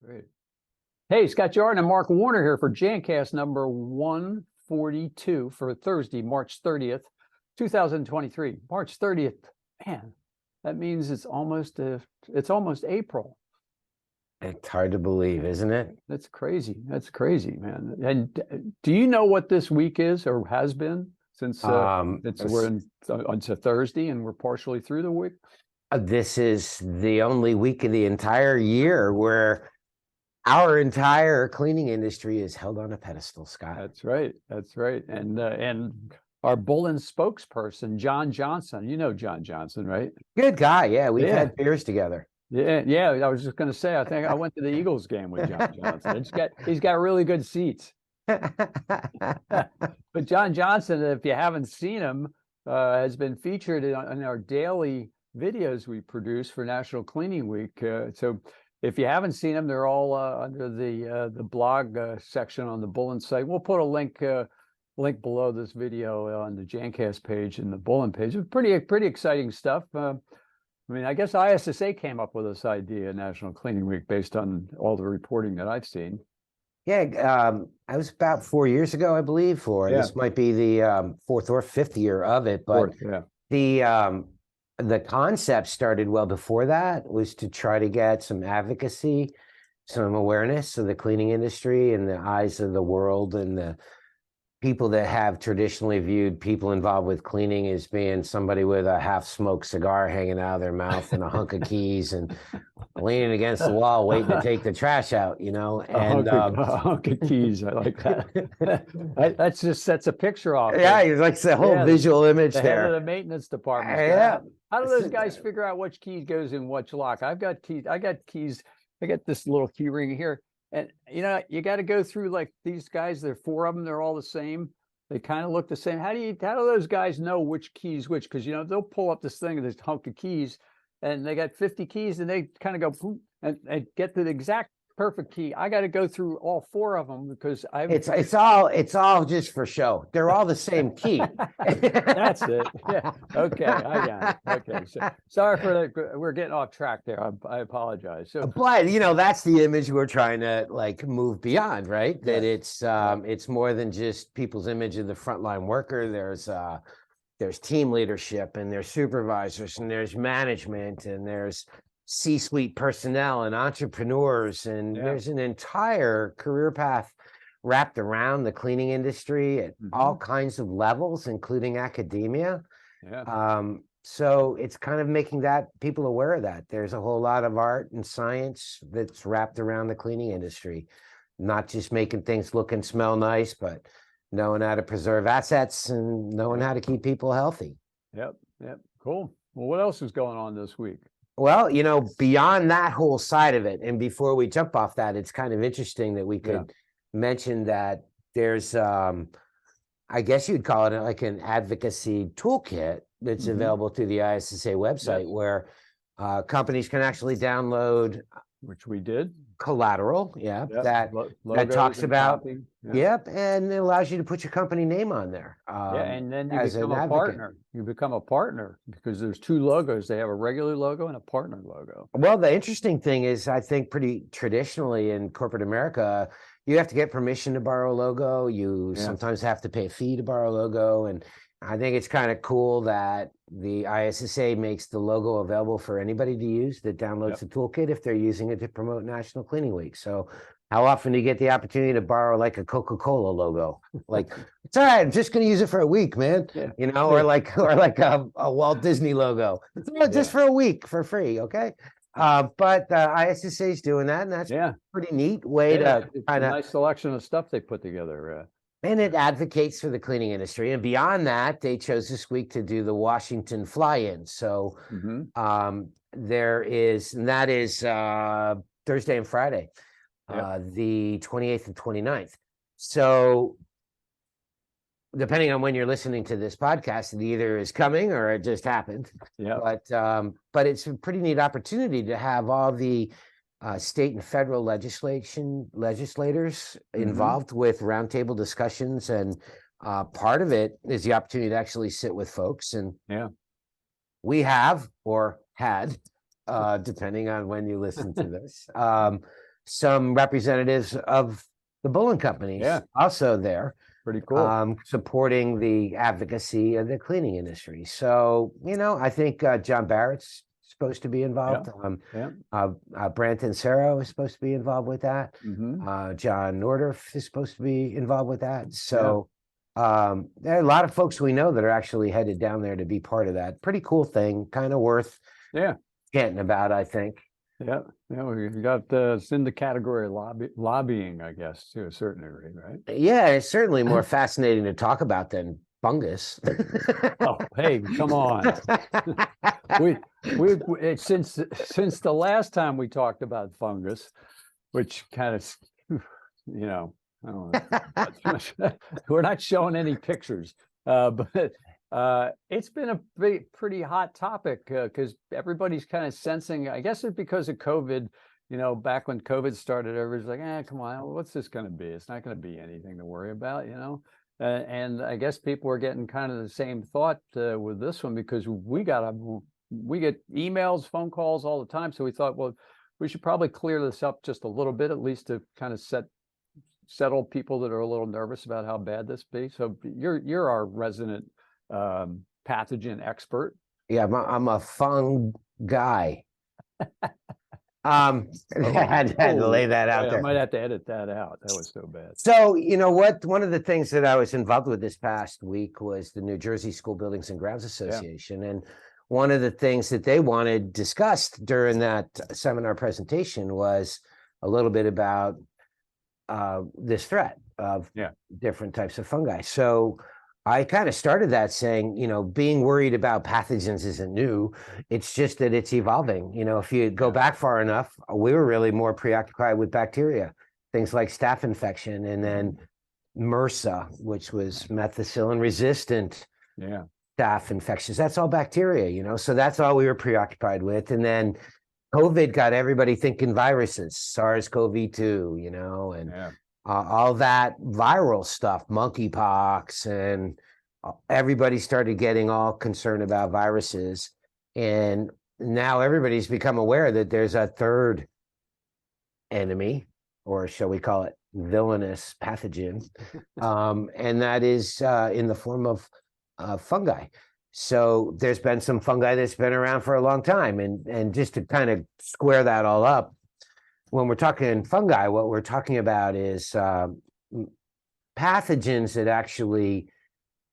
Great. Hey, Scott Jordan and Mark Warner here for Jancast number 142 for Thursday, March 30th, 2023. March 30th, man, that means it's almost April. It's hard to believe, isn't it? That's crazy. That's crazy, man. And do you know what this week is or has been since it's a Thursday and we're partially through the week? This is the only week of the entire year where our entire cleaning industry is held on a pedestal, Scott. That's right. That's right. And our Bullen spokesperson, John Johnson. You know John Johnson, right? Good guy. Yeah, we've had beers together. Yeah. I was just going to say, I think I went to the Eagles game with John Johnson. He's got really good seats. But John Johnson, if you haven't seen him, has been featured in our daily videos we produce for National Cleaning Week. So if you haven't seen them, they're all under the blog section on the Bullen site. We'll put a link below this video on the Jancast page and the Bullen page. It's pretty exciting stuff. I mean, I guess ISSA came up with this idea, National Cleaning Week, based on all the reporting that I've seen. Yeah, I was about 4 years ago, I believe, this might be the fourth or fifth year of it. But the concept started well before that, was to try to get some advocacy, some awareness of the cleaning industry in the eyes of the world and the people that have traditionally viewed people involved with cleaning as being somebody with a half-smoked cigar hanging out of their mouth and a hunk of keys and leaning against the wall waiting to take the trash out, you know. And a hunk of keys, I like that. That just sets a picture off. Yeah, it's like the whole visual image the there. Head of the maintenance department. Yeah. How do those guys figure out which key goes in which lock? I've got keys. I got this little key ring here. And, you know, you got to go through like these guys. There are four of them. They're all the same. They kind of look the same. How do those guys know which key's which? Because, you know, they'll pull up this thing, this hunk of keys, and they got 50 keys, and they kind of go boom, and get to the exact perfect key. I got to go through all four of them because it's all just for show. They're all the same key. That's it. Yeah. Okay, I got it. Okay. So sorry for that. We're getting off track there. I apologize. So, but you know, that's the image we're trying to like move beyond, right? That it's more than just people's image of the frontline worker. There's team leadership, and there's supervisors, and there's management, and there's C-suite personnel and entrepreneurs, and there's an entire career path wrapped around the cleaning industry at all kinds of levels, including academia. So it's kind of making people aware of that. There's a whole lot of art and science that's wrapped around the cleaning industry, not just making things look and smell nice, but knowing how to preserve assets and knowing how to keep people healthy. Yep. Cool. Well, what else is going on this week? Well, you know, beyond that whole side of it, and before we jump off that, it's kind of interesting that we could mention that there's, I guess you'd call it like an advocacy toolkit that's available through the ISSA website, where companies can actually download, which we did, collateral, that talks about, and it allows you to put your company name on there. And then you become a partner. You become a partner because there's two logos. They have a regular logo and a partner logo. Well, the interesting thing is, I think pretty traditionally in corporate America, you have to get permission to borrow a logo. You sometimes have to pay a fee to borrow a logo. And I think it's kind of cool that the ISSA makes the logo available for anybody to use that downloads the toolkit if they're using it to promote National Cleaning Week. So how often do you get the opportunity to borrow like a Coca-Cola logo? Like, it's all right, I'm just going to use it for a week, man. You know, or like a Walt Disney logo. Just for a week for free, okay? But ISSA is doing that, and that's a pretty neat way to kind of nice selection of stuff they put together. And it advocates for the cleaning industry. And beyond that, they chose this week to do the Washington fly-in. So there is, and that is Thursday and Friday, the 28th and 29th. So depending on when you're listening to this podcast, it either is coming or it just happened. But it's a pretty neat opportunity to have all the state and federal legislators involved with roundtable discussions, and part of it is the opportunity to actually sit with folks. And we have, or had, depending on when you listen to this, some representatives of the Bullen companies Yeah. also there, Pretty cool. supporting the advocacy of the cleaning industry. So, I think John Barrett's supposed to be involved. Yeah. Branton Serra is supposed to be involved with that. Mm-hmm. John Nordorf is supposed to be involved with that. So there are a lot of folks we know that are actually headed down there to be part of that. Pretty cool thing, kind of worth getting about, I think. Yeah. We got it's in the category of lobbying, I guess, to a certain degree, right? Yeah, it's certainly more fascinating to talk about than fungus. Oh, hey, come on. Since the last time we talked about fungus, which kind of, I don't know, we're not showing any pictures, but it's been a pretty hot topic because everybody's kind of sensing, I guess it's because of COVID. Back when COVID started, everybody's like, come on, what's this going to be? It's not going to be anything to worry about, and I guess people are getting kind of the same thought with this one because we get emails, phone calls all the time. So we thought, well, we should probably clear this up just a little bit, at least to kind of settle people that are a little nervous about how bad this be. So you're our resident pathogen expert. Yeah, I'm a fung guy. I had to lay that out there. I might have to edit that out. That was so bad. So, what? One of the things that I was involved with this past week was the New Jersey School Buildings and Grounds Association. And one of the things that they wanted discussed during that seminar presentation was a little bit about this threat of different types of fungi. So I kind of started that saying, being worried about pathogens isn't new. It's just that it's evolving. If you go back far enough, we were really more preoccupied with bacteria, things like staph infection, and then MRSA, which was methicillin resistant staph infections. That's all bacteria, so that's all we were preoccupied with. And then COVID got everybody thinking viruses, SARS-CoV-2, and all that viral stuff, monkeypox, and everybody started getting all concerned about viruses. And now everybody's become aware that there's a third enemy, or shall we call it villainous pathogen, and that is in the form of fungi. So there's been some fungi that's been around for a long time. And just to kind of square that all up, when we're talking fungi, what we're talking about is pathogens that actually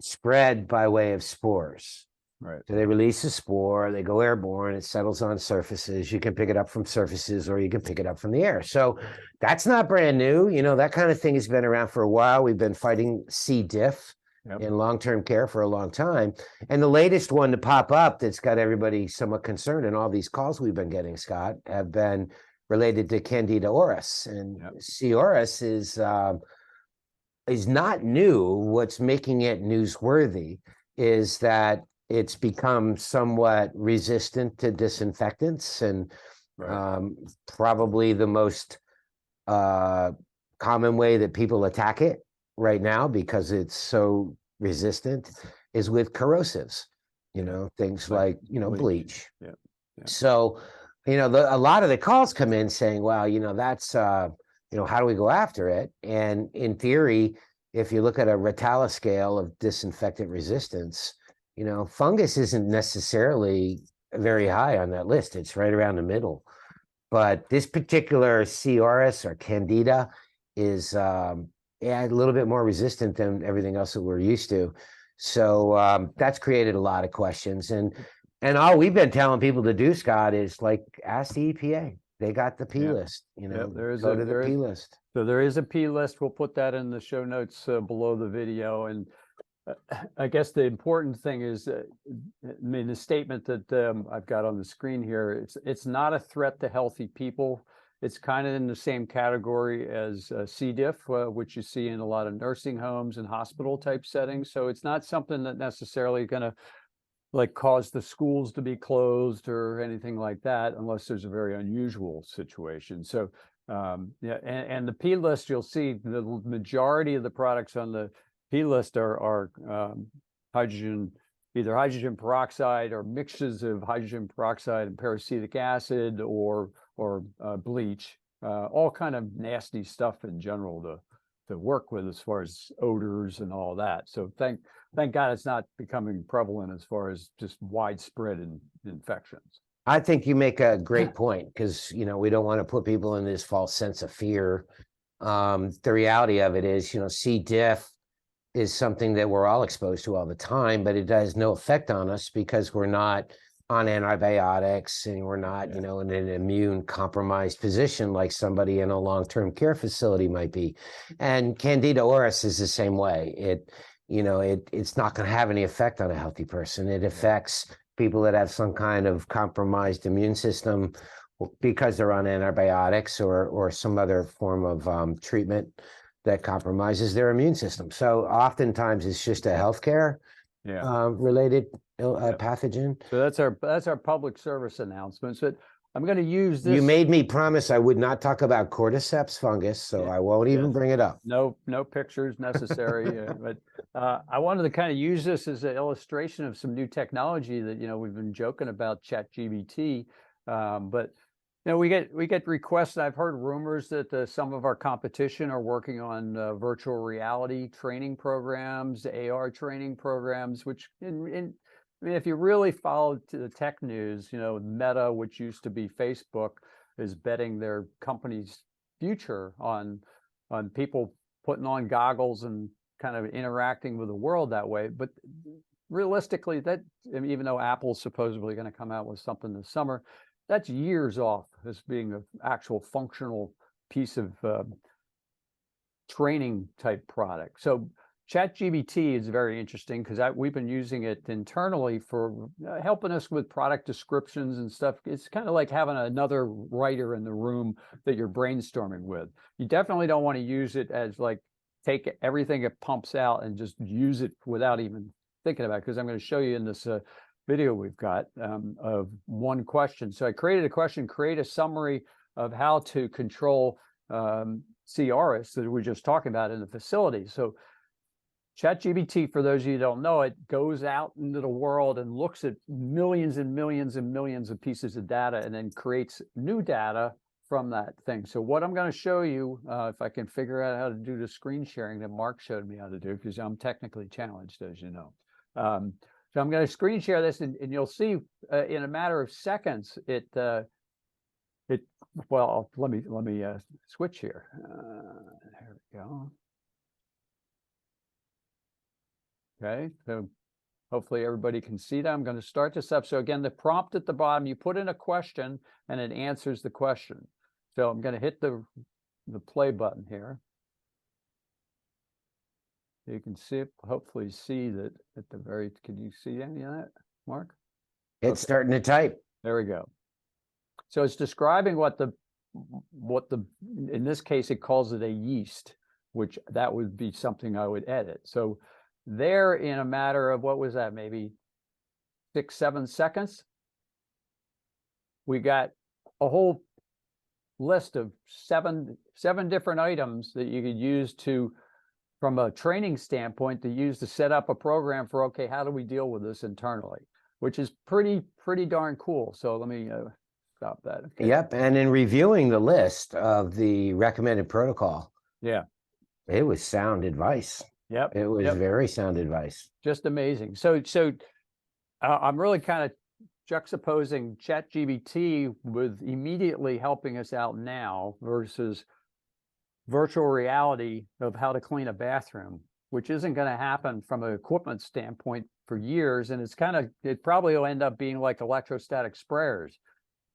spread by way of spores. Right. So they release a spore, they go airborne, it settles on surfaces. You can pick it up from surfaces or you can pick it up from the air. So that's not brand new. That kind of thing has been around for a while. We've been fighting C. diff in long-term care for a long time. And the latest one to pop up that's got everybody somewhat concerned, and all these calls we've been getting, Scott, have been related to Candida auris. And C. auris is not new. What's making it newsworthy is that it's become somewhat resistant to disinfectants, and probably the most common way that people attack it right now, because it's so resistant, is with corrosives, things like bleach. So a lot of the calls come in saying, well, that's how do we go after it? And in theory, if you look at a Ritala scale of disinfectant resistance, fungus isn't necessarily very high on that list. It's right around the middle. But this particular C. auris or Candida is a little bit more resistant than everything else that we're used to. So that's created a lot of questions. And all we've been telling people to do, Scott, is ask the EPA. They got the P list, go to the P list. So there is a P list. We'll put that in the show notes below the video. And I guess the important thing is, the statement that I've got on the screen here, it's not a threat to healthy people. It's kind of in the same category as C. diff, which you see in a lot of nursing homes and hospital type settings. So it's not something that necessarily going to cause the schools to be closed or anything like that, unless there's a very unusual situation. So and the P list, you'll see the majority of the products on the P list are either hydrogen peroxide or mixtures of hydrogen peroxide and peracetic acid or bleach. all kind of nasty stuff in general to work with as far as odors and all that. So thank God it's not becoming prevalent as far as just widespread infections. I think you make a great point, because we don't want to put people in this false sense of fear. The reality of it is, C. diff is something that we're all exposed to all the time, but it has no effect on us because we're not on antibiotics and we're not, in an immune compromised position like somebody in a long-term care facility might be. And Candida auris is the same way. It's not going to have any effect on a healthy person. It affects people that have some kind of compromised immune system because they're on antibiotics or some other form of treatment that compromises their immune system. So oftentimes it's just a healthcare related pathogen. So that's our public service announcement. So I'm going to use this. You made me promise I would not talk about cordyceps fungus, so I won't even bring it up. No pictures necessary. But I wanted to kind of use this as an illustration of some new technology that we've been joking about Chat GPT, but we get requests. I've heard rumors that some of our competition are working on virtual reality training programs, AR training programs, which if you really follow the tech news, Meta, which used to be Facebook, is betting their company's future on people putting on goggles and kind of interacting with the world that way. But realistically, even though Apple's supposedly going to come out with something this summer, that's years off as being an actual functional piece of training type product. So ChatGPT is very interesting because we've been using it internally for helping us with product descriptions and stuff. It's kind of like having another writer in the room that you're brainstorming with. You definitely don't want to use it as like take everything it pumps out and just use it without even thinking about it, because I'm going to show you in this video we've got of one question. So I created a question, create a summary of how to control C. auris that we were just talking about in the facility. So ChatGPT, for those of you who don't know, it goes out into the world and looks at millions and millions and millions of pieces of data and then creates new data from that thing. So what I'm going to show you, if I can figure out how to do the screen sharing that Mark showed me how to do, because I'm technically challenged, as you know. So I'm going to screen share this, and you'll see in a matter of seconds, well, let me switch here. There we go. Okay, so hopefully everybody can see that. I'm going to start this up. So again, the prompt at the bottom, you put in a question and it answers the question. So I'm going to hit the play button here. You can see it, hopefully see that at the very, can you see any of that, Mark? It's starting to type. There we go. So it's describing what in this case, it calls it a yeast, which that would be something I would edit. So there, in a matter of, what was that, maybe 6-7 seconds, we got a whole list of seven different items that you could use to, from a training standpoint, to use to set up a program for, okay, how do we deal with this internally, which is pretty darn cool. So let me stop that. Okay. Yep, and in reviewing the list of the recommended protocol, it was sound advice. Yep, it was very sound advice. Just amazing. So I'm really kind of juxtaposing ChatGPT with immediately helping us out now versus virtual reality of how to clean a bathroom, which isn't going to happen from an equipment standpoint for years. And it probably will end up being like electrostatic sprayers.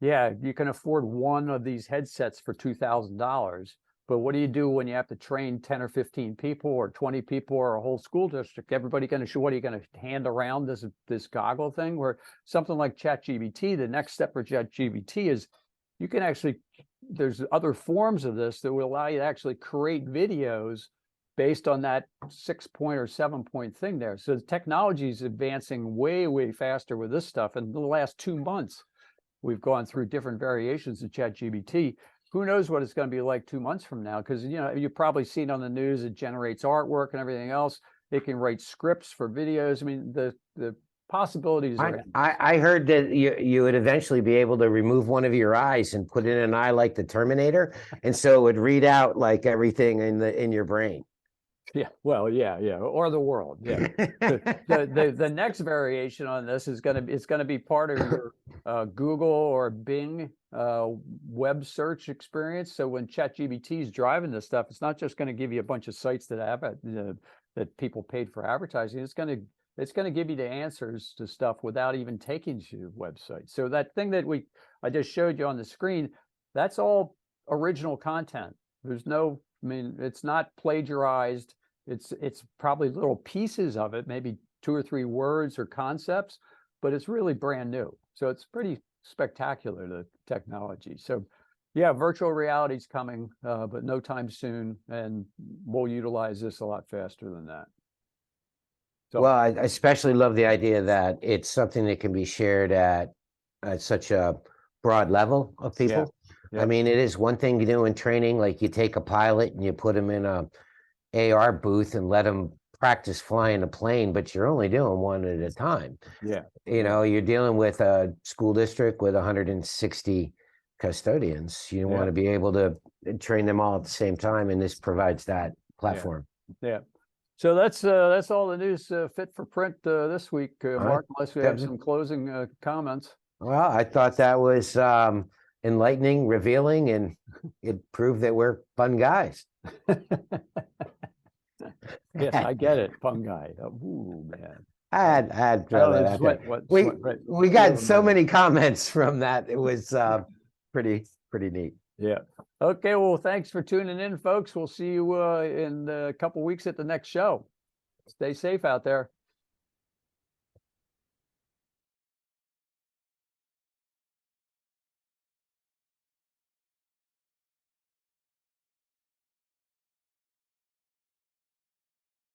Yeah, you can afford one of these headsets for $2,000. But what do you do when you have to train 10 or 15 people or 20 people or a whole school district? Everybody going to show, what are you going to hand around this goggle thing? Where something like ChatGPT, the next step for ChatGPT is you can actually, there's other forms of this that will allow you to actually create videos based on that 6-point or 7-point thing there. So the technology is advancing way faster with this stuff. In the last 2 months, we've gone through different variations of ChatGPT. Who knows what it's going to be like 2 months from now? Because you've probably seen on the news it generates artwork and everything else. It can write scripts for videos. I mean, the possibilities are endless. I heard that you would eventually be able to remove one of your eyes and put in an eye like the Terminator, and so it would read out like everything in your brain. Yeah, well, yeah, or the world. Yeah. The next variation on this is it's going to be part of your Google or Bing web search experience. So when Chat GPT is driving this stuff, it's not just going to give you a bunch of sites that have that people paid for advertising. It's going to give you the answers to stuff without even taking you to the website. So that thing that I just showed you on the screen, that's all original content. There's no, I mean, it's not plagiarized. It's probably little pieces of it, maybe 2 or 3 words or concepts, but it's really brand new. So it's pretty spectacular, the technology. So yeah, virtual reality is coming, but no time soon, and we'll utilize this a lot faster than that. So, well, I especially love the idea that it's something that can be shared at such a broad level of people. Yeah. I mean, it is one thing to do in training, like you take a pilot and you put him in a AR booth and let him practice flying a plane, but you're only doing one at a time. Yeah. You know, you're dealing with a school district with 160 custodians. You want to be able to train them all at the same time, and this provides that platform. Yeah. So that's all the news fit for print this week, Mark, unless we have some closing comments. Well, I thought that was enlightening, revealing, and it proved that we're fun guys. Yes, I get it, fun guy. Ooh, man. I had throw that out there. We got so many comments from that. It was pretty neat. Yeah. Okay. Well, thanks for tuning in, folks. We'll see you in a couple weeks at the next show. Stay safe out there.